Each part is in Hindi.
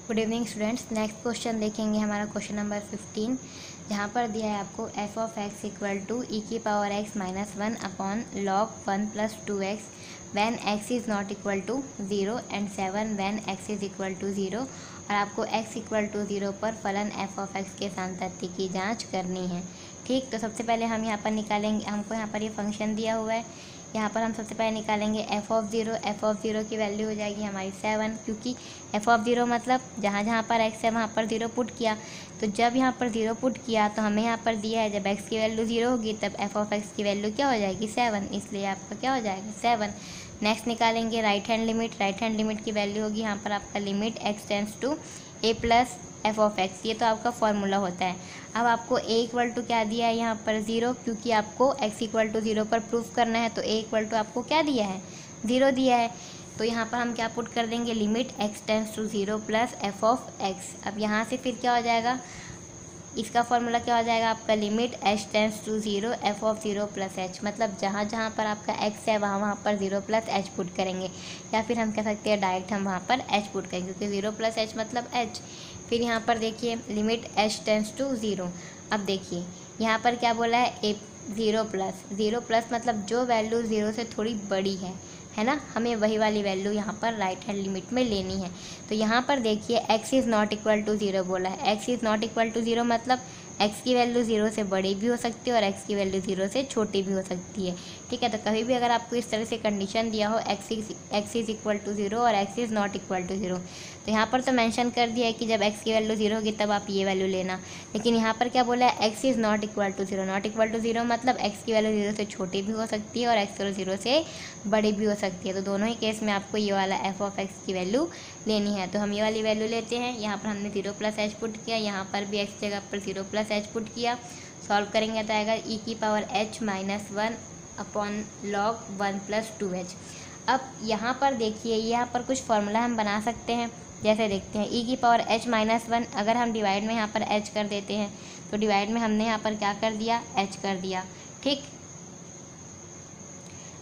Good evening students. Next question देखेंगे हमारा क्वेश्चन नंबर 15, जहाँ पर दिया है आपको f of x equal to e की power x minus one upon log one plus two x when x is not equal to zero and 7 when x is equal to zero, और आपको एक्स इक्वल टू ज़ीरो पर फलन एफ ऑफ एक्स के सांतत्य की जाँच करनी है। ठीक, तो सबसे पहले हम यहाँ पर निकालेंगे, हमको यहाँ पर ये फंक्शन दिया हुआ है, यहाँ पर हम सबसे पहले निकालेंगे एफ ऑफ ज़ीरो की वैल्यू हो जाएगी हमारी 7, क्योंकि एफ ऑफ ज़ीरो मतलब जहाँ जहाँ पर एक्स है वहाँ पर ज़ीरो पुट किया। तो जब यहाँ पर ज़ीरो पुट किया तो हमें यहाँ पर दिया है जब एक्स की वैल्यू ज़ीरो होगी तब एफ ऑफ एक्स की वैल्यू क्या हो जाएगी 7, इसलिए आपका क्या हो जाएगा 7। नेक्स्ट निकालेंगे राइट हैंड लिमिट की वैल्यू होगी यहाँ पर आपका limit x tends to a plus f of x, ये तो आपका फॉर्मूला होता है। अब आपको ए इक्वल टू क्या दिया है यहाँ पर ज़ीरो, क्योंकि आपको एक्स इक्वल टू ज़ीरो पर प्रूफ करना है, तो ए इक्वल टू आपको क्या दिया है ज़ीरो दिया है। तो यहाँ पर हम क्या पुट कर देंगे limit x tends to zero plus f of x. अब यहाँ से फिर क्या हो जाएगा, इसका फॉर्मूला क्या हो जाएगा आपका limit h tends to zero f of zero plus h, मतलब जहाँ जहाँ पर आपका एक्स है वहाँ वहाँ पर ज़ीरो प्लस एच पुट करेंगे, या फिर हम कह सकते हैं डायरेक्ट हम वहाँ पर एच पुट करेंगे, क्योंकि ज़ीरो प्लस एच मतलब एच। फिर यहाँ पर देखिए limit h tends to zero. अब देखिए यहाँ पर क्या बोला है ए ज़ीरो प्लस मतलब जो वैल्यू ज़ीरो से थोड़ी बड़ी है ना, हमें वही वाली वैल्यू यहाँ पर राइट हैंड लिमिट में लेनी है। तो यहाँ पर देखिए x is not equal to zero बोला है, x is not equal to zero मतलब एक्स की वैल्यू ज़ीरो से बड़ी भी हो सकती है और एक्स की वैल्यू ज़ीरो से छोटी भी हो सकती है। ठीक है, तो कभी भी अगर आपको इस तरह से कंडीशन दिया हो x is equal to zero और x is not equal to zero, तो यहाँ पर तो मेंशन कर दिया है कि जब एक्स की वैल्यू ज़ीरो होगी तब आप ये वैल्यू लेना, लेकिन यहाँ पर क्या बोला है x is not equal to zero मतलब एक्स की वैल्यू ज़ीरो से छोटी भी हो सकती है और एक्स ज़ीरो से बड़ी भी हो सकती है। तो दोनों ही केस में आपको ये वाला एफ ऑफ एक्स की वैल्यू लेनी है। तो हम ये वाली वैल्यू लेते हैं, यहाँ पर हमने ज़ीरो प्लस एच पुट किया, यहाँ पर भी एक्स जगह पर ज़ीरो प्लस एच पुट किया। सॉल्व करेंगे तो आएगा ई की power H minus one upon log one plus two H. अब यहाँ पर देखिए यहाँ पर कुछ फार्मूला हम बना सकते हैं, जैसे देखते हैं ई की पावर एच माइनस वन, अगर हम डिवाइड में यहाँ पर एच कर देते हैं तो डिवाइड में हमने यहाँ पर क्या कर दिया एच कर दिया। ठीक,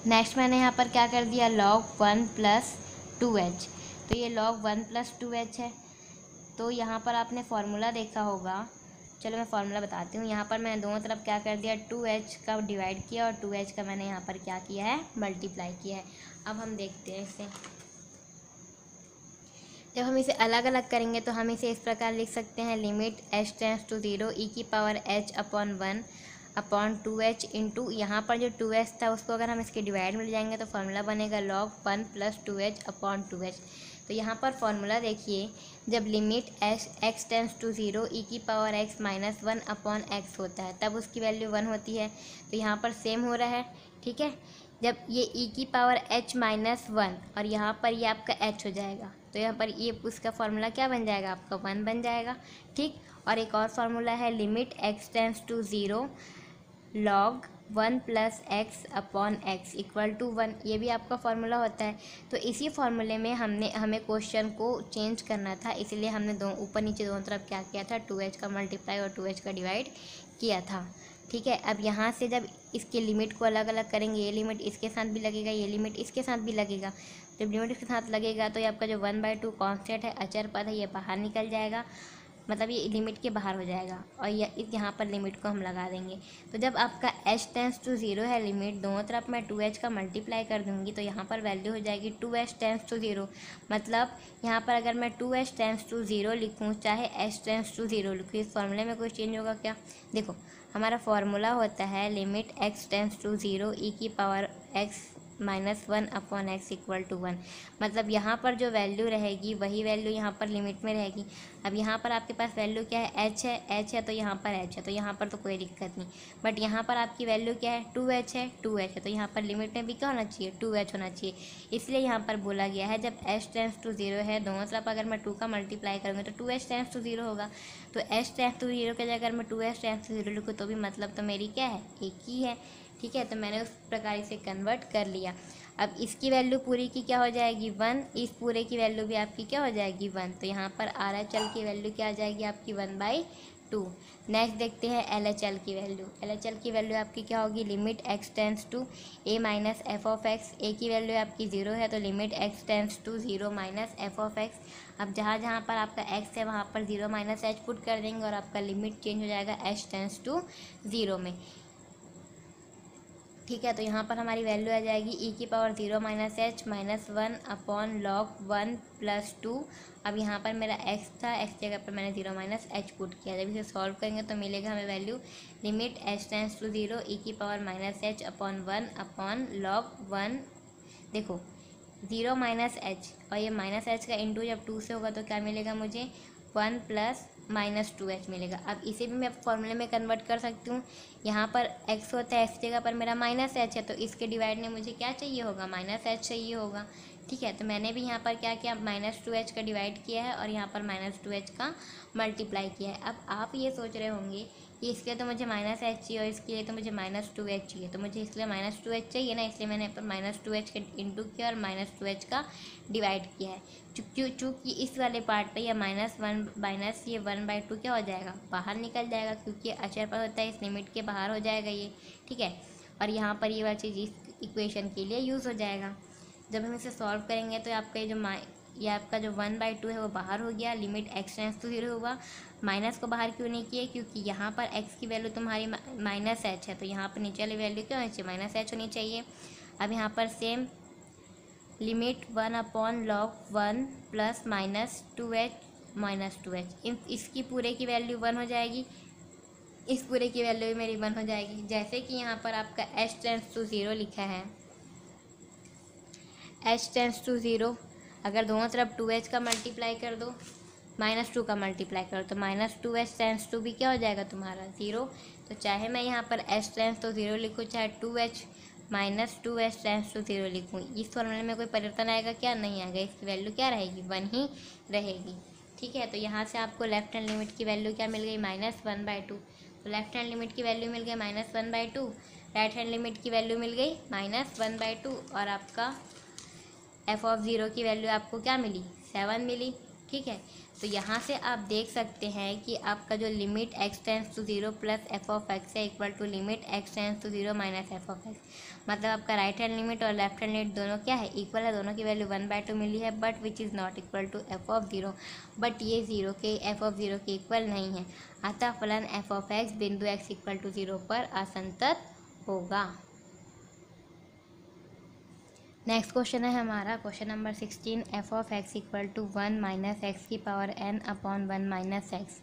नेक्स्ट मैंने यहाँ पर क्या कर दिया log one plus two h, तो ये log one plus two H है। तो यहाँ पर आपने फार्मूला देखा होगा, चलो मैं फार्मूला बताती हूँ। यहाँ पर मैंने दोनों तरफ क्या कर दिया टू एच का डिवाइड किया और टू एच का मैंने यहाँ पर क्या किया है मल्टीप्लाई किया है। अब हम देखते हैं इसे, जब हम इसे अलग अलग करेंगे तो हम इसे इस प्रकार लिख सकते हैं limit h tends to zero e की power h upon one upon two h into यहाँ पर जो टू एच था उसको अगर हम इसके डिवाइड में ले जाएंगे तो फार्मूला बनेगा log one plus two h upon two h. तो यहाँ पर फार्मूला देखिए, जब limit x tends to zero e की power x minus one upon x होता है तब उसकी वैल्यू वन होती है, तो यहाँ पर सेम हो रहा है। ठीक है, जब ये ई की पावर एच माइनस वन और यहाँ पर ये आपका एच हो जाएगा तो यहाँ पर ये उसका फार्मूला क्या बन जाएगा आपका वन बन जाएगा। ठीक, और एक और फार्मूला है limit x tends to zero log one plus x upon x equal to one, ये भी आपका फार्मूला होता है। तो इसी फार्मूले में हमें क्वेश्चन को चेंज करना था, इसलिए हमने ऊपर नीचे दोनों तरफ क्या किया था टू एच का मल्टीप्लाई और टू एच का डिवाइड किया था। ठीक है, अब यहाँ से जब इसके लिमिट को अलग अलग करेंगे, ये लिमिट इसके साथ भी लगेगा, ये लिमिट इसके साथ भी लगेगा। जब लिमिट इसके साथ लगेगा तो ये आपका जो 1/2 कॉन्स्टेंट है अचर पद है ये बाहर निकल जाएगा, मतलब ये लिमिट के बाहर हो जाएगा, और यहाँ पर लिमिट को हम लगा देंगे। तो जब आपका एच टेंड्स टू ज़ीरो है लिमिट, दोनों तरफ मैं टू एच का मल्टीप्लाई कर दूँगी तो यहाँ पर वैल्यू हो जाएगी two h tends to zero, मतलब यहाँ पर अगर मैं two h tends to zero लिखूँ चाहे एच टेंड्स टू ज़ीरो लिखूँ, इस फॉर्मूले में कोई चेंज होगा क्या? देखो हमारा फॉर्मूला होता है limit x tends to zero e की power x minus one upon x equal to one, मतलब यहाँ पर जो वैल्यू रहेगी वही वैल्यू यहाँ पर लिमिट में रहेगी। अब यहाँ पर आपके पास वैल्यू क्या है एच है तो यहाँ पर एच है, तो यहाँ पर तो कोई दिक्कत नहीं, बट यहाँ पर आपकी वैल्यू क्या है टू एच है तो यहाँ पर लिमिट में भी क्या होना चाहिए टू एच होना चाहिए। इसलिए यहाँ पर बोला गया है जब एच टेंड्स टू ज़ीरो है दोनों तरफ अगर मैं टू का मल्टीप्लाई करूँगी तो two h tends to zero होगा, तो एच टेंड्स टू ज़ीरो के जगह अगर मैं two h tends to zero लिखूँ तो भी मतलब तो मेरी क्या है एक ही है। ठीक है, तो मैंने उस प्रकार इसे कन्वर्ट कर लिया। अब इसकी वैल्यू पूरी की क्या हो जाएगी वन, इस पूरे की वैल्यू भी आपकी क्या हो जाएगी वन, तो यहाँ पर आर एच एल की वैल्यू क्या आ जाएगी आपकी 1/2। 2। नेक्स्ट देखते हैं LHL की वैल्यू। LHL की वैल्यू आपकी क्या होगी, limit x tends to a minus f of x. A की वैल्यू आपकी 0 है तो limit x tends to 0 minus f of x. अब जहाँ जहाँ पर आपका x है वहाँ पर 0 माइनस एच पुट कर देंगे और आपका लिमिट चेंज हो जाएगा h टेंस टू 0 में। ठीक है, तो यहाँ पर हमारी वैल्यू आ जाएगी e की power 0 minus H minus 1 upon log 1 plus 2। अब यहाँ पर मेरा x था, x की जगह पर मैंने 0 माइनस एच पुट किया। जब इसे सॉल्व करेंगे तो मिलेगा हमें value limit h tends to 0 e की power minus h upon 1 upon log 1। देखो 0 माइनस एच और ये माइनस एच का इंटू जब 2 से होगा तो क्या मिलेगा मुझे, 1 प्लस माइनस 2h मिलेगा। अब इसे भी मैं फॉर्मूले में कन्वर्ट कर सकती हूँ। यहाँ पर x होता है, x जगह पर मेरा माइनस h है तो इसके डिवाइड में मुझे क्या चाहिए होगा, माइनस h चाहिए होगा। ठीक है, तो मैंने भी यहाँ पर क्या किया, -2h का डिवाइड किया है और यहाँ पर -2h का मल्टीप्लाई किया है। अब आप ये सोच रहे होंगे कि इसके लिए तो मुझे -h चाहिए और इसके लिए तो मुझे -2h चाहिए, तो मुझे इसलिए -2h चाहिए ना, इसलिए मैंने पर -2h का इंटू किया और -2h का डिवाइड किया है। चूँकि इस वाले पार्ट पे ये -1 माइनस ये 1/2 क्या हो जाएगा, बाहर निकल जाएगा, क्योंकि अचर पर होता है, इस लिमिट के बाहर हो जाएगा ये। ठीक है, और यहाँ पर ये वाली चीज़ इस इक्वेशन के लिए यूज़ हो जाएगा। जब हम इसे सॉल्व करेंगे तो आपका ये आपका जो 1/2 है वो बाहर हो गया, लिमिट x टेंस टू 0 हुआ। माइनस को बाहर क्यों नहीं किए, क्योंकि यहाँ पर x की वैल्यू तुम्हारी -h है तो यहाँ पर नीचे वाली वैल्यू क्या होनी चाहिए, -h होनी चाहिए। अब यहाँ पर same limit 1 upon log 1 plus -2h इसकी पूरे की वैल्यू 1 हो जाएगी, इस पूरे की वैल्यू भी मेरी 1 हो जाएगी। जैसे कि यहाँ पर आपका h टेंस टू 0 लिखा है, h टेंस टू 0, अगर दोनों तरफ 2h का मल्टीप्लाई कर दो, -2 का मल्टीप्लाई करो तो -2h टेंस टू भी क्या हो जाएगा तुम्हारा 0। तो चाहे मैं यहाँ पर h टेंस टू 0 लिखूँ, चाहे 2h -2h टेंस टू 0 लिखूँ, इस फॉर्मूले में कोई परिवर्तन आएगा क्या, नहीं आएगा, इसकी वैल्यू क्या रहेगी, 1 ही रहेगी। ठीक है, तो यहाँ से आपको लेफ्ट हैंड लिमिट की वैल्यू क्या मिल गई, -1/2। तो लेफ्ट हैंड लिमिट की वैल्यू मिल गई -1/2, राइट हैंड लिमिट की वैल्यू मिल गई -1/2 और आपका f(0) की वैल्यू आपको क्या मिली, 7 मिली। ठीक है, तो यहाँ से आप देख सकते हैं कि आपका जो limit x tends to 0 plus f of x है equal to limit x tends to 0 minus f of x. मतलब आपका राइट हैंड लिमिट और लेफ्ट हैंड लिमिट दोनों क्या है, इक्वल है, दोनों की वैल्यू 1/2 मिली है, but which is not equal to f(0), but ये 0 के f(0) के इक्वल नहीं है। अतः फलन f ऑफ एक्स बिंदु x इक्वल टू 0 पर असंतत होगा। नेक्स्ट क्वेश्चन है हमारा question number 16, f of x equal to 1 minus x की power n upon 1 minus x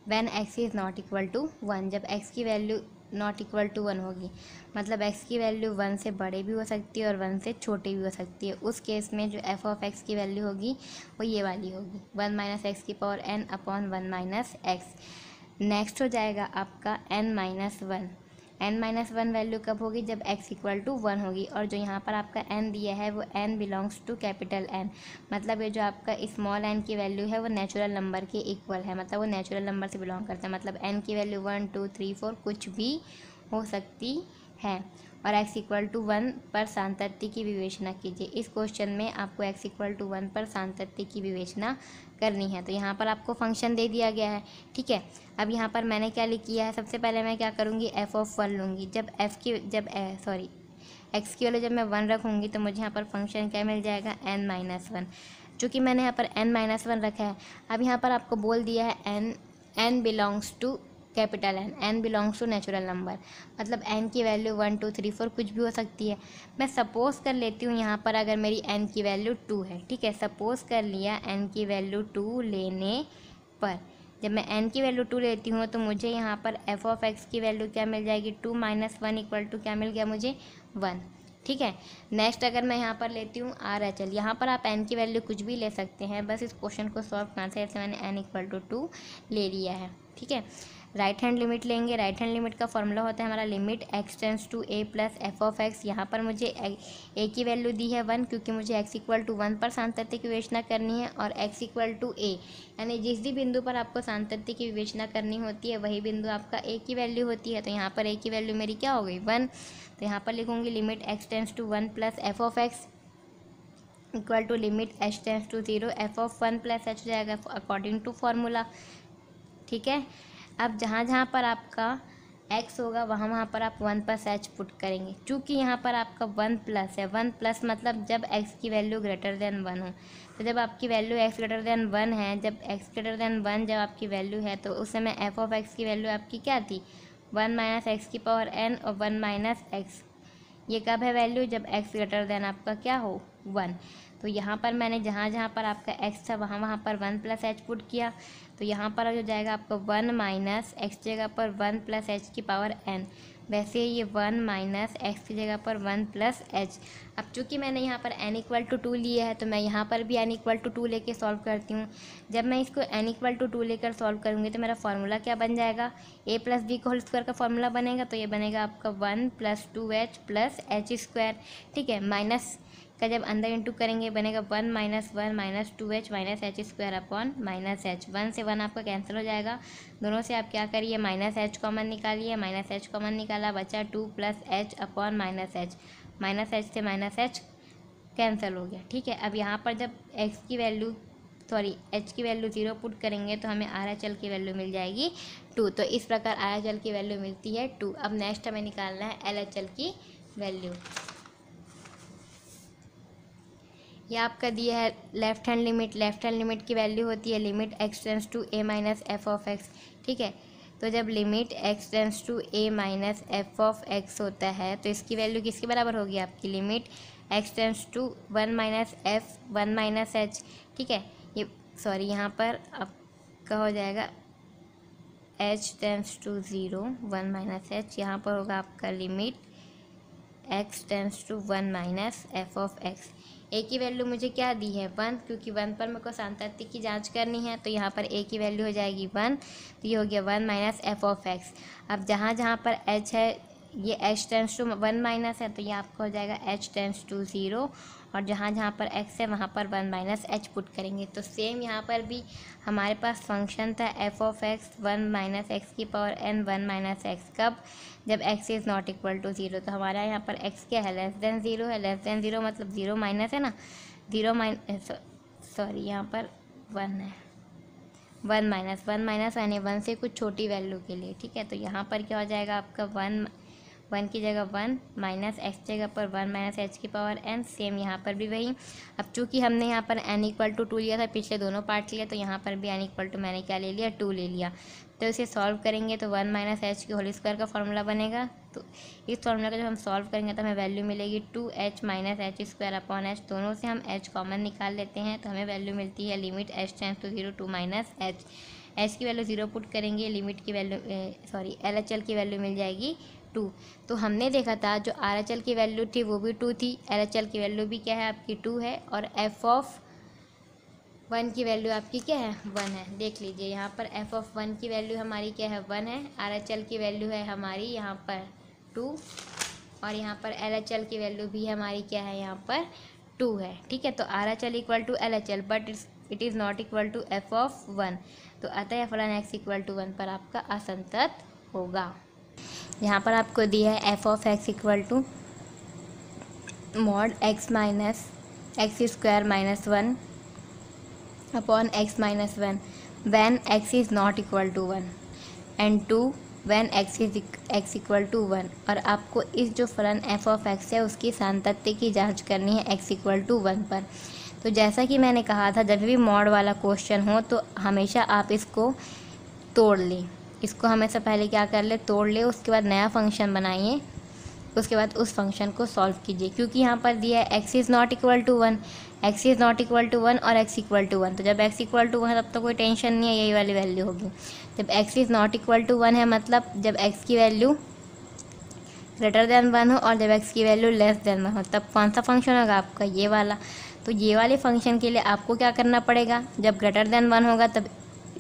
when x is not equal to 1। जब x की वैल्यू नॉट इक्वल टू 1 होगी, मतलब x की वैल्यू 1 से बड़े भी हो सकती है और 1 से छोटी भी हो सकती है, उस केस में जो f ऑफ x की वैल्यू होगी वो ये वाली होगी, 1 माइनस एक्स की power n upon 1 minus x. Next हो जाएगा आपका n-1 वैल्यू कब होगी, जब x इक्वल टू 1 होगी, और जो यहाँ पर आपका n दिया है वो n belongs to capital N, मतलब ये जो आपका स्मॉल n की वैल्यू है वो नेचुरल नंबर के इक्वल है, मतलब वो नेचुरल नंबर से बिलोंग करता है, मतलब n की वैल्यू 1 2 3 4 कुछ भी हो सकती है। और x इक्वल टू 1 पर सांतत्य की विवेचना कीजिए। इस क्वेश्चन में आपको x इक्वल टू 1 पर सांतत्य की विवेचना करनी है, तो यहाँ पर आपको फंक्शन दे दिया गया है। ठीक है, अब यहाँ पर मैंने क्या किया है, सबसे पहले मैं क्या करूँगी, f(1) लूँगी। जब x की वैल्यू जब मैं 1 रखूँगी तो मुझे यहाँ पर फंक्शन क्या मिल जाएगा, n-1। चूँकि मैंने यहाँ पर n-1 रखा है, अब यहाँ पर आपको बोल दिया है n belongs to capital n belongs to natural number, मतलब n की वैल्यू 1 2 3 4 कुछ भी हो सकती है। मैं सपोज़ कर लेती हूँ यहाँ पर अगर मेरी n की वैल्यू 2 है, ठीक है, सपोज़ कर लिया n की वैल्यू 2 लेने पर, जब मैं n की वैल्यू 2 लेती हूँ तो मुझे यहाँ पर f ऑफ x की वैल्यू क्या मिल जाएगी, 2 माइनस 1 इक्वल टू क्या मिल गया मुझे, 1। ठीक है, नेक्स्ट अगर मैं यहाँ पर लेती हूँ RHL, यहाँ पर आप n की वैल्यू कुछ भी ले सकते हैं, बस इस क्वेश्चन को सॉल्व करना से मैंने n इक्वल टू 2 ले लिया है। ठीक है, राइट हैंड लिमिट लेंगे। राइट हैंड लिमिट का फॉर्मूला होता है हमारा limit x tends to a plus f of x. यहाँ पर मुझे a की वैल्यू दी है 1, क्योंकि मुझे x इक्वल टू 1 पर सांतत्य की विवेचना करनी है, और x इक्वल टू a, यानी जिस भी बिंदु पर आपको सांतत्य की विवेचना करनी होती है वही बिंदु आपका a की वैल्यू होती है। तो यहाँ पर a की वैल्यू मेरी क्या हो गई, 1। तो यहाँ पर लिखूँगी limit x tends to 1 plus f of x equal to limit h tends to 0 f of 1 plus h हो जाएगा अकॉर्डिंग टू फार्मूला। ठीक है, अब जहाँ जहाँ पर आपका x होगा वहाँ वहाँ पर आप 1 प्लस h पुट करेंगे। चूँकि यहाँ पर आपका 1 प्लस है, 1 प्लस मतलब जब x की वैल्यू ग्रेटर देन 1 हो। तो जब आपकी वैल्यू x ग्रेटर देन 1 है, जब x ग्रेटर देन 1 जब आपकी वैल्यू है, तो उस समय f ऑफ x की वैल्यू आपकी क्या थी, 1 माइनस एक्स की पावर n और 1 माइनस एक्स। ये कब है वैल्यू, जब x ग्रेटर देन आपका क्या हो, 1। तो यहाँ पर मैंने जहाँ जहाँ पर आपका x था वहाँ वहाँ पर 1 प्लस h पुट किया। तो यहाँ पर हो जाएगा आपका 1 माइनस एक्स जगह पर 1 प्लस एच की पावर n। वैसे ये 1 माइनस एक्स की जगह पर 1 प्लस एच। अब चूँकि मैंने यहाँ पर n इक्वल टू 2 लिया है, तो मैं यहाँ पर भी n इक्वल टू 2 लेके सॉल्व करती हूँ। जब मैं इसको n इक्वल टू 2 लेकर सॉल्व करूँगी तो मेरा फार्मूला क्या बन जाएगा, a प्लस बी का होल स्क्वायर का फार्मूला बनेगा। तो ये बनेगा आपका 1 plus 2h plus H square. ठीक है, माइनस का जब अंदर इंटू करेंगे बनेगा 1 minus 1 minus 2h minus H square upon minus H. 1 से 1 आपका कैंसिल हो जाएगा, दोनों से आप क्या करिए माइनस एच कॉमन निकालिए। माइनस एच कॉमन निकाला, बचा 2 plus H upon minus H. Minus H से माइनस एच कैंसिल हो गया। ठीक है, अब यहाँ पर जब x की वैल्यू h की वैल्यू 0 पुट करेंगे तो हमें RHL की वैल्यू मिल जाएगी 2। तो इस प्रकार RHL की वैल्यू मिलती है 2। अब नेक्स्ट हमें निकालना है LHL की वैल्यू। ये आपका दिया है left hand limit. Left hand limit की वैल्यू होती है limit x tends to a minus f of x। ठीक है, तो जब limit x tends to a minus f of x होता है तो इसकी वैल्यू किसके बराबर होगी, आपकी limit x tends to 1 minus f 1 minus h। ठीक है, ये यहाँ पर आपका हो जाएगा h tends to 0 1 minus h। यहाँ पर होगा आपका limit x tends to 1 minus f of x। a की वैल्यू मुझे क्या दी है 1, क्योंकि 1 पर मेरे को सांतत्य की जांच करनी है। तो यहाँ पर a की वैल्यू हो जाएगी 1, तो ये हो गया 1 माइनस एफ ऑफ x। अब जहाँ जहाँ पर h है ये h टेंस टू 1 माइनस है, तो ये आपका हो जाएगा h टेंस टू 0, और जहाँ जहाँ पर x है वहाँ पर 1 माइनस h पुट करेंगे। तो सेम यहाँ पर भी हमारे पास फंक्शन था f of x 1 minus x की पावर n 1 माइनस एक्स। कब, जब x is not equal to 0। तो हमारा यहाँ पर x क्या है, लेस देन 0 है। लेस देन 0 मतलब 0 माइनस है ना, 0 माइनस यहाँ पर 1 है, 1 माइनस 1 यानी 1 से कुछ छोटी वैल्यू के लिए। ठीक है, तो यहाँ पर क्या हो जाएगा आपका 1 की जगह 1 माइनस एक्स जगह पर 1 माइनस एच की पावर n। सेम यहाँ पर भी वही। अब चूँकि हमने यहाँ पर n इक्वल टू 2 लिया था, पिछले दोनों पार्ट लिया, तो यहाँ पर भी n इक्वल टू मैंने क्या ले लिया 2 ले लिया। तो इसे सॉल्व करेंगे तो 1 माइनस एच के होल स्क्वायर का फार्मूला बनेगा। तो इस फार्मूला का जब हम सॉल्व करेंगे तो हमें वैल्यू मिलेगी 2h minus H square upon h। दोनों से हम h कॉमन निकाल लेते हैं, तो हमें वैल्यू मिलती है limit h tends to 0 2 minus h. h की वैल्यू 0 पुट करेंगे, लिमिट की वैल्यू LHL की वैल्यू मिल जाएगी 2। तो हमने देखा था जो RHL की वैल्यू थी वो भी 2 थी, LHL की वैल्यू भी क्या है आपकी 2 है, और f ऑफ 1 की वैल्यू आपकी क्या है 1 है। देख लीजिए यहाँ पर f ऑफ 1 की वैल्यू हमारी क्या है 1 है, RHL की वैल्यू है हमारी यहाँ पर 2, और यहाँ पर LHL की वैल्यू भी हमारी क्या है यहाँ पर 2 है। ठीक है, तो RHL equal to LHL but it is not equal to f of 1। तो अतः फलन x इक्वल टू 1 पर आपका असंतत होगा। यहाँ पर आपको दिया है f of x equal to mod x minus x square minus 1 upon x minus 1 when x is not equal to 1 and 2 when x equal to 1। और आपको इस जो फलन f ऑफ x है उसकी सांतत्य की जांच करनी है x इक्वल टू 1 पर। तो जैसा कि मैंने कहा था जब भी मॉड वाला क्वेश्चन हो तो हमेशा आप इसको तोड़ लें। इसको हमेशा पहले क्या कर ले, तोड़ ले, उसके बाद नया फंक्शन बनाइए, उसके बाद उस फंक्शन को सॉल्व कीजिए। क्योंकि यहाँ पर दिया है x is not equal to 1, x is not equal to 1 और x इक्वल टू 1। तो जब x इक्वल टू 1 है तब तो कोई टेंशन नहीं है, यही वाली वैल्यू होगी। जब x is not equal to 1 है मतलब जब x की वैल्यू ग्रेटर देन 1 हो और जब x की वैल्यू लेस देन 1 हो, तब कौन सा फंक्शन होगा आपका ये वाला। तो ये वाले फंक्शन के लिए आपको क्या करना पड़ेगा, जब ग्रेटर देन 1 होगा तब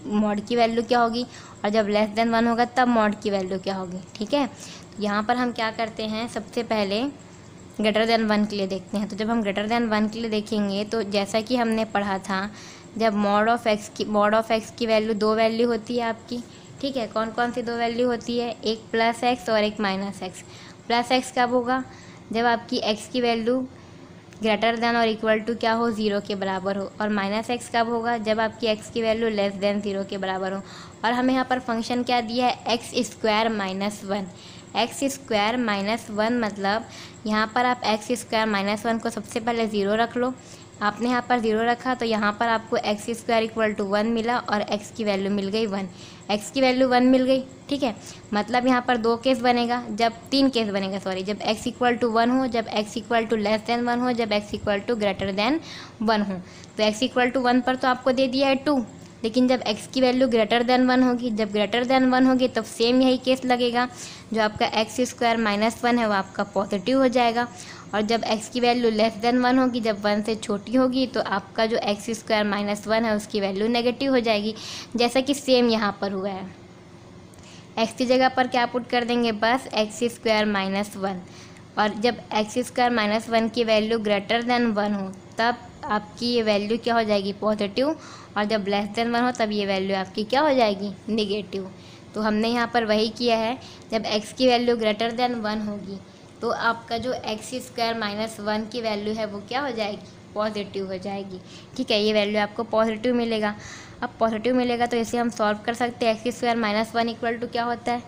मॉड की वैल्यू क्या होगी, और जब लेस देन 1 होगा तब मॉड की वैल्यू क्या होगी। ठीक है, यहाँ पर हम क्या करते हैं, सबसे पहले ग्रेटर देन 1 के लिए देखते हैं। तो जब हम ग्रेटर देन 1 के लिए देखेंगे तो जैसा कि हमने पढ़ा था जब मॉड ऑफ एक्स की वैल्यू 2 वैल्यू होती है आपकी। ठीक है, कौन कौन सी 2 वैल्यू होती है, एक प्लस एक्स और एक माइनस एक्स। प्लस एक्स कब होगा, जब आपकी एक्स की वैल्यू ग्रेटर देन और इक्वल टू क्या हो, 0 के बराबर हो। और माइनस एक्स कब होगा, जब आपकी एक्स की वैल्यू लेस देन 0 के बराबर हो। और हमें यहाँ पर फंक्शन क्या दिया है, x square minus one. X square minus one मतलब यहाँ पर आप एक्स स्क्वायर माइनस वन को सबसे पहले 0 रख लो। आपने यहाँ पर 0 रखा तो यहाँ पर आपको एक्स स्क्वायर इक्वल टू 1 मिला और एक्स की वैल्यू मिल गई 1। एक्स की वैल्यू 1 मिल गई, ठीक है। मतलब यहाँ पर 2 केस बनेगा, जब 3 केस बनेगा सॉरी, जब एक्स इक्वल टू 1 हो, जब x equal to less than 1 हो, जब x equal to greater than 1 हो। तो एक्स इक्वल टू 1 पर तो आपको दे दिया है 2, लेकिन जब x की वैल्यू ग्रेटर देन 1 होगी, जब ग्रेटर देन 1 होगी तब सेम यही केस लगेगा। जो आपका एक्स स्क्वायर माइनस 1 है वो आपका पॉजिटिव हो जाएगा। और जब x की वैल्यू लेस देन 1 होगी, जब 1 से छोटी होगी, तो आपका जो एक्स स्क्वायर माइनस 1 है उसकी वैल्यू नेगेटिव हो जाएगी, जैसा कि सेम यहाँ पर हुआ है। x की जगह पर क्या पुट कर देंगे, बस एक्स स्क्वायर माइनस 1। और जब एक्स स्क्वायर माइनस 1 की वैल्यू ग्रेटर देन 1 हो तब आपकी ये वैल्यू क्या हो जाएगी, पॉजिटिव। और जब लेस देन 1 हो तब ये वैल्यू आपकी क्या हो जाएगी, नेगेटिव। तो हमने यहाँ पर वही किया है, जब x की वैल्यू ग्रेटर देन 1 होगी तो आपका जो एक्स स्क्वायर माइनस 1 की वैल्यू है वो क्या हो जाएगी, पॉजिटिव हो जाएगी, ठीक है। ये वैल्यू आपको पॉजिटिव मिलेगा। अब पॉजिटिव मिलेगा तो इसे हम सॉल्व कर सकते हैं। X square minus 1 equal to क्या होता है,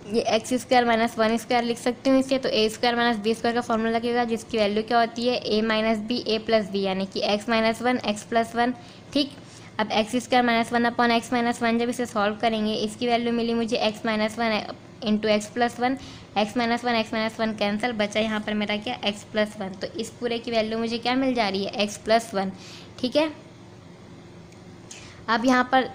ये एक्स स्क्वायर माइनस 1 स्क्वायर लिख सकते हो इसे। तो ए स्क्वायर माइनस बी स्क्वायर का फॉर्मूला लगेगा, जिसकी वैल्यू क्या होती है, ए माइनस बी ए प्लस बी, यानी कि एक्स माइनस 1 एक्स प्लस 1, ठीक। अब x square minus 1 upon x minus 1 जब इसे सॉल्व करेंगे, इसकी वैल्यू मिली मुझे x minus 1 into x plus 1। X minus 1 cancel, बचा यहाँ पर मेरा क्या, एक्स प्लस 1। तो इस पूरे की वैल्यू मुझे क्या मिल जा रही है, एक्स प्लस 1, ठीक है। अब यहाँ पर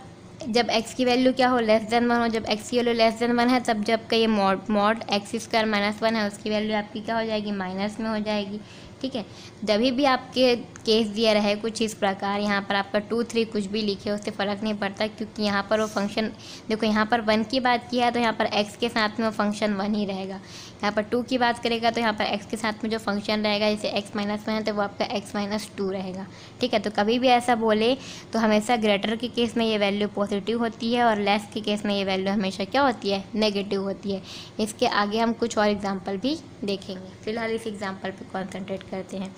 जब x की वैल्यू क्या हो, लेस देन 1 हो, जब x की वैल्यू लेस देन 1 है तब जब का ये मॉड एक्स स्क्वायर माइनस 1 है उसकी वैल्यू आपकी क्या हो जाएगी, माइनस में हो जाएगी, ठीक है। जब भी आपके केस दिया रहे कुछ इस प्रकार, यहाँ पर आपका 2 3 कुछ भी लिखे उससे फ़र्क नहीं पड़ता, क्योंकि यहाँ पर वो फंक्शन, देखो यहाँ पर 1 की बात की है तो यहाँ पर x के साथ में वो फंक्शन 1 ही रहेगा। यहाँ पर 2 की बात करेगा तो यहाँ पर x के साथ में जो फंक्शन रहेगा, जैसे x माइनस 1 है तो वो आपका x माइनस 2 रहेगा, ठीक है। तो कभी भी ऐसा बोले तो हमेशा ग्रेटर के केस में ये वैल्यू पॉजिटिव होती है और लेस के केस में ये वैल्यू हमेशा क्या होती है, नेगेटिव होती है। इसके आगे हम कुछ और एग्जांपल भी देखेंगे, फिलहाल इस एग्जांपल पे कंसंट्रेट करते हैं।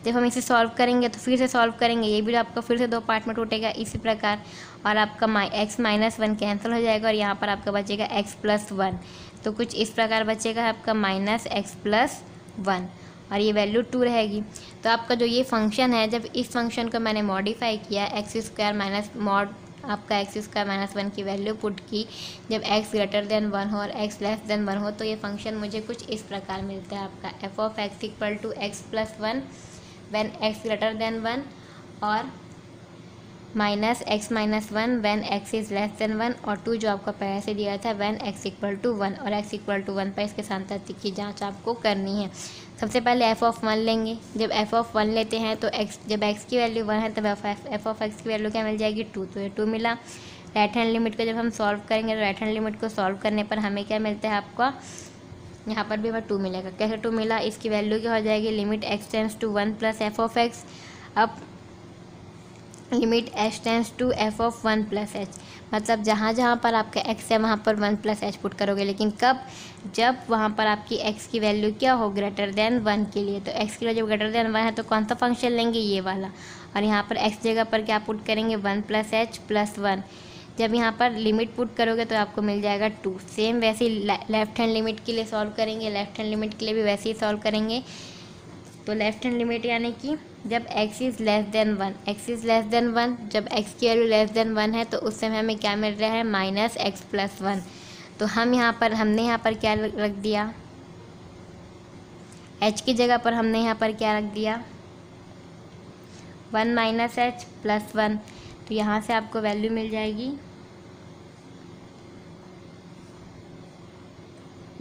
जब हम इसे सॉल्व करेंगे तो फिर से सॉल्व करेंगे, ये भी आपका फिर से 2 पार्ट में टूटेगा इसी प्रकार, और आपका एक्स माइनस 1 कैंसिल हो जाएगा और यहाँ पर आपका बचेगा एक्स प्लस 1। तो कुछ इस प्रकार बचेगा आपका माइनस एक्स प्लस 1 और ये वैल्यू 2 रहेगी। तो आपका जो ये फंक्शन है, जब इस फंक्शन को मैंने मॉडिफाई किया, एक्स स्क्वायर माइनस मॉड आपका एक्स स्क्वायर माइनस 1 की वैल्यू पुट की, जब x ग्रेटर देन 1 हो और x लेस देन 1 हो, तो ये फंक्शन मुझे कुछ इस प्रकार मिलता है आपका f of x equal to x plus 1 when x greater than 1 और minus x minus 1 when x is less than 1 और 2 जो आपका पहले से दिया था व्हेन x इक्वल टू 1 और x इक्वल टू 1 पर इसके सार्थक की जांच आपको करनी है। सबसे पहले एफ ऑफ 1 लेंगे। जब एफ ऑफ 1 लेते हैं तो जब x की वैल्यू 1 है तब एफ ऑफ x की वैल्यू क्या मिल जाएगी, 2। तो ये 2 मिला। राइट हैंड लिमिट को जब हम सॉल्व करेंगे तो राइट हैंड लिमिट को सॉल्व करने पर हमें क्या मिलता है, आपका यहाँ पर भी हमें 2 मिलेगा। कैसे 2 मिला, इसकी वैल्यू क्या हो जाएगी, limit x tends to 1 plus f of x. अब limit h tends to f of 1 plus h, मतलब जहाँ जहाँ पर आपका x है वहाँ पर 1 प्लस एच पुट करोगे, लेकिन कब, जब वहाँ पर आपकी x की वैल्यू क्या हो, ग्रेटर देन 1 के लिए। तो x की वैल्यू जब ग्रेटर देन 1 है तो कौन सा फंक्शन लेंगे, ये वाला। और यहाँ पर x जगह पर क्या पुट करेंगे, 1 प्लस एच प्लस 1। जब यहाँ पर लिमिट पुट करोगे तो आपको मिल जाएगा 2। सेम वैसे ही लेफ्ट हैंड लिमिट के लिए सॉल्व करेंगे, लेफ्ट हैंड लिमिट के लिए भी वैसे ही सॉल्व करेंगे। तो लेफ्ट हैंड लिमिट यानी कि जब x is less than 1, x is less than 1, जब x की वैल्यू लेस देन 1 है तो उस समय हमें क्या मिल रहा है, माइनस एक्स प्लस 1। तो हमने यहाँ पर क्या रख दिया, h की जगह पर हमने यहाँ पर क्या रख दिया, 1 माइनस एच प्लस 1। तो यहाँ से आपको वैल्यू मिल जाएगी,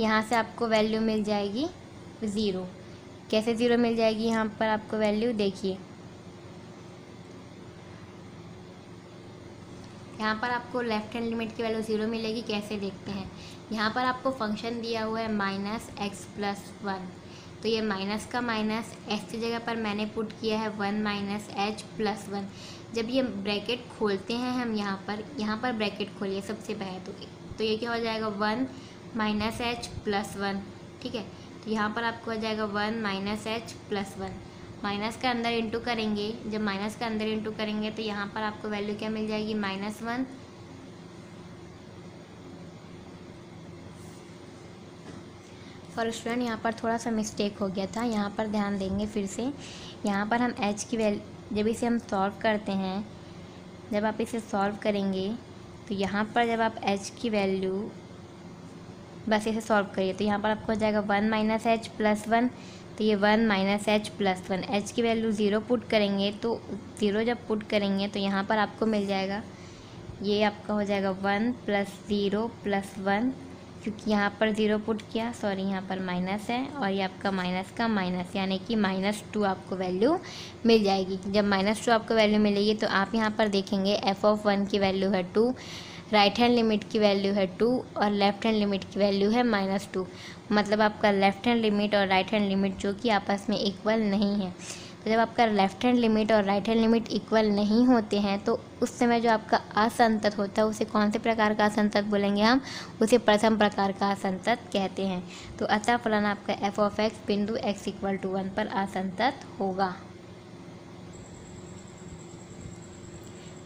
यहाँ से आपको वैल्यू मिल जाएगी 0। कैसे 0 मिल जाएगी यहाँ पर आपको वैल्यू, देखिए यहाँ पर आपको लेफ्ट हैंड लिमिट की वैल्यू 0 मिलेगी। कैसे देखते हैं, यहाँ पर आपको फंक्शन दिया हुआ है माइनस एक्स प्लस 1, तो ये माइनस का माइनस एक्स की जगह पर मैंने पुट किया है 1 माइनस एच प्लस 1। जब ये ब्रैकेट खोलते हैं हम यहाँ पर ब्रैकेट खोलिए सबसे पहले, तो ये क्या हो जाएगा, 1 माइनस एच प्लस 1, ठीक है। तो यहाँ पर आपको हो जाएगा 1 माइनस एच प्लस 1। माइनस का अंदर इंटू करेंगे, जब माइनस का अंदर इंटू करेंगे तो यहाँ पर आपको वैल्यू क्या मिल जाएगी, -1। फॉर स्टूडेंट यहाँ पर थोड़ा सा मिस्टेक हो गया था, यहाँ पर ध्यान देंगे फिर से। यहाँ पर हम h की वैल्यू जब इसे हम सॉल्व करते हैं, जब आप इसे सॉल्व करेंगे तो यहाँ पर जब आप h की वैल्यू बस इसे सॉल्व करिए तो यहाँ पर आपको हो जाएगा 1 - h + 1, तो ये 1 - h + 1। h की वैल्यू 0 पुट करेंगे तो 0 जब पुट करेंगे तो यहाँ पर आपको मिल जाएगा, ये आपका हो जाएगा 1 + 0 + 1, क्योंकि यहाँ पर 0 पुट किया, सॉरी यहाँ पर माइनस है और ये आपका माइनस का माइनस, यानी कि -2 आपको वैल्यू मिल जाएगी। जब -2 आपको वैल्यू मिलेगी तो आप यहाँ पर देखेंगे f(1) की वैल्यू है 2, राइट हैंड लिमिट की वैल्यू है 2 और लेफ्ट हैंड लिमिट की वैल्यू है -2। मतलब आपका लेफ्ट हैंड लिमिट और राइट हैंड लिमिट जो कि आपस में इक्वल नहीं है। तो जब आपका लेफ्ट हैंड लिमिट और राइट हैंड लिमिट इक्वल नहीं होते हैं तो उस समय जो आपका असंतत होता है उसे कौन से प्रकार का असंतत बोलेंगे हम, उसे प्रथम प्रकार का असंतत कहते हैं। तो अतः फलन आपका f(x) बिंदु x = 1 पर असंतत होगा।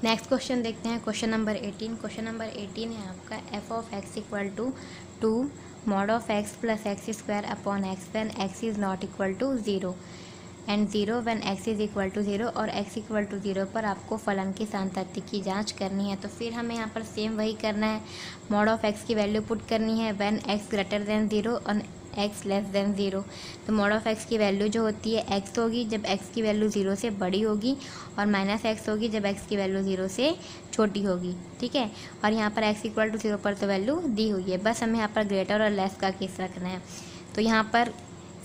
नेक्स्ट क्वेश्चन देखते हैं, क्वेश्चन नंबर 18। क्वेश्चन नंबर 18 है आपका f(x) = 2 mod of x + x² upon x when x is not equal to 0 and 0 when x is equal to 0 और x equal to 0 पर आपको फलन की सातत्य की जांच करनी है। तो फिर हमें यहाँ पर सेम वही करना है, mod of x की वैल्यू पुट करनी है when x greater than 0 और x लेस देन 0। तो mod of x की वैल्यू जो होती है x होगी जब x की वैल्यू 0 से बड़ी होगी और -x होगी जब x की वैल्यू 0 से छोटी होगी, ठीक है। और यहाँ पर x = 0 पर तो वैल्यू दी हुई है, बस हमें यहाँ पर ग्रेटर और लेस का केस रखना है। तो यहाँ पर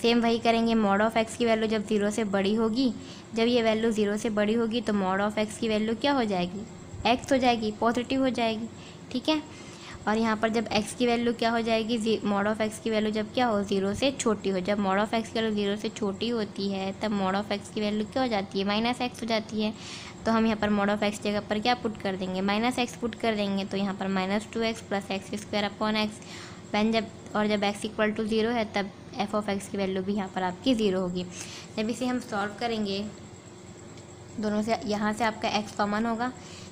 सेम वही करेंगे, mod of x की वैल्यू जब 0 से बड़ी होगी, जब ये वैल्यू 0 से बड़ी होगी तो mod of x की वैल्यू क्या हो जाएगी, x हो जाएगी, पॉजिटिव हो जाएगी, ठीक है। और यहाँ पर जब x की वैल्यू क्या हो जाएगी, mod of x की वैल्यू जब क्या हो, 0 से छोटी हो, जब mod of x की वैल्यू 0 से छोटी होती है तब mod of x की वैल्यू क्या हो जाती है, -x हो जाती है। तो हम यहाँ पर mod of x जगह पर क्या पुट कर देंगे, -x पुट कर देंगे। तो यहाँ पर -2x + x² upon x van जब x = 0 है तब f(x) की वैल्यू भी यहाँ पर आपकी 0 होगी। जब इसे हम सॉल्व करेंगे दोनों से, यहाँ से आपका x कॉमन होगा,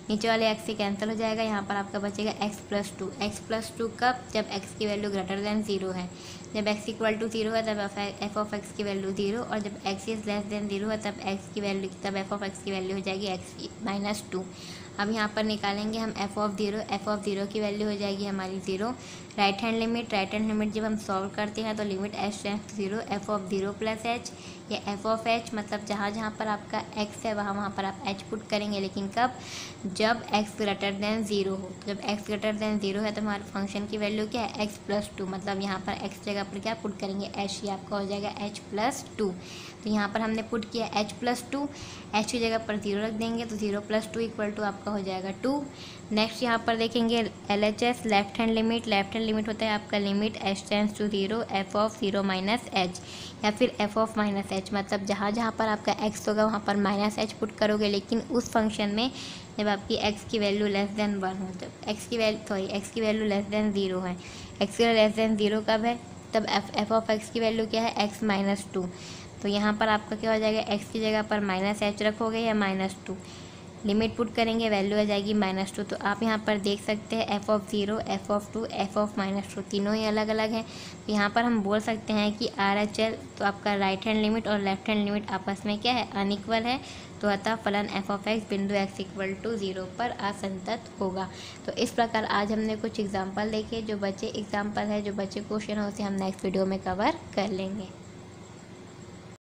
नीचे वाले x से कैंसिल हो जाएगा, यहाँ पर आपका बचेगा x + 2। x + 2 कब, जब x की वैल्यू ग्रेटर देन 0 है। जब x = 0 है तब f(x) की वैल्यू 0 और जब x इज़ लेस देन 0 है तब f(x) की वैल्यू हो जाएगी x - 2। अब यहाँ पर निकालेंगे हम f(0) की वैल्यू हो जाएगी हमारी 0। राइट हैंड लिमिट जब हम सॉल्व करते हैं तो लिमिट h → 0 f(0) + h या f(h) मतलब जहाँ जहाँ पर आपका x है वहाँ पर आप h पुट करेंगे, लेकिन कब, जब x > 0 हो। जब x > 0 है तो हमारे फंक्शन की वैल्यू क्या है, x + 2, मतलब यहाँ पर x जगह पर क्या पुट करेंगे, h, ये आपका हो जाएगा h + 2। तो यहाँ पर हमने पुट किया h + 2, h की जगह पर 0 रख देंगे तो 0 + 2 = आपका हो जाएगा 2। नेक्स्ट यहाँ पर देखेंगे LHS लेफ्ट हैंड लिमिट होता है आपका लिमिट h → 0 f(0 - h) या फिर f(-h), मतलब जहाँ जहाँ पर आपका x होगा वहाँ पर -h पुट करोगे, लेकिन उस फंक्शन में जब आपकी x की वैल्यू लेस देन 1 हो, जब x की वैल्यू लेस देन 0 है, x की वैल्यू लेस देन 0 कब है, तब f(x) की वैल्यू क्या है, x - 2। तो यहाँ पर आपका क्या हो जाएगा, x की जगह पर -h रखोगे या -2, लिमिट पुट करेंगे, वैल्यू आ जाएगी -2। तो आप यहाँ पर देख सकते हैं f(0), f(2), f(-2) तीनों ही अलग अलग हैं। तो यहाँ पर हम बोल सकते हैं कि RHL, तो आपका राइट हैंड लिमिट और लेफ्ट हैंड लिमिट आपस में क्या है, अनइक्वल है। तो अतः फलन f(x) बिंदु x = 0 पर असंतत होगा। तो इस प्रकार आज हमने कुछ एग्जाम्पल देखे, जो बचे एग्जाम्पल है, जो बचे क्वेश्चन है उसे हम नेक्स्ट वीडियो में कवर कर लेंगे।